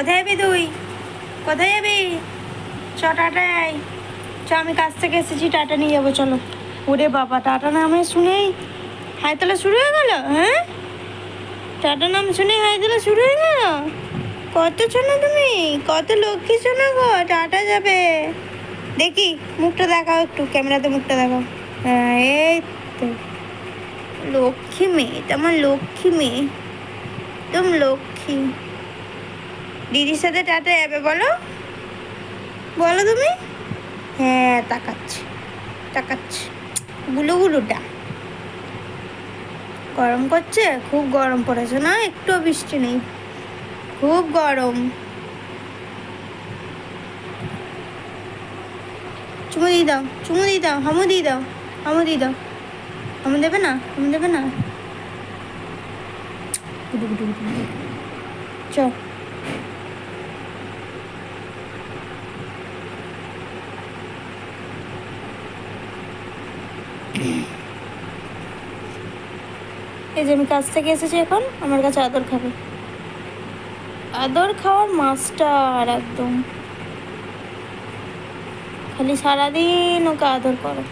কোথায় যাবি তুই? কোথায় যাবি? চ টাটাই। চ, আমি কাছ থেকে এসেছি, টাটা নিয়ে যাবো, চলো। ওরে বাবা, টাটা নামে শুনেই হাই তোলা শুরু হয়ে গেল। হ্যাঁ, টাটা নাম শুনে হাই তোলা শুরু হয়ে গেল। কত শোনো তুমি, কত লক্ষ্মী শোনো গো, টাটা যাবে। দেখি মুখটা দেখাও একটু, ক্যামেরাতে মুখটা দেখাও। হ্যাঁ, এই তো লক্ষ্মী মেয়ে, এটা আমার লক্ষ্মী মেয়ে, একদম লক্ষ্মী। দিদির সাথে টাটা যাবে, বলো বলো তুমি। হ্যাঁ, তাকাচ্ছে তাকাচ্ছে, গুলো গুলোটা। গরম করছে, খুব গরম পড়েছে না, একটু বৃষ্টি নেই, খুব গরম। চুমু দিয়ে দাও, চুমু দিয়ে দাও, হামু দিয়ে দাও, হামু দিয়ে দাও। হামু দেবে না, হামু দেবে না। গুডু গুডু গুডু গুডু। চ, এই যে আমি কাছ থেকে এসেছি, এখন আমার কাছে আদর খাবে। আদর খাওয়ার মাস্টার একদম, খালি সারাদিন ওকে আদর করো।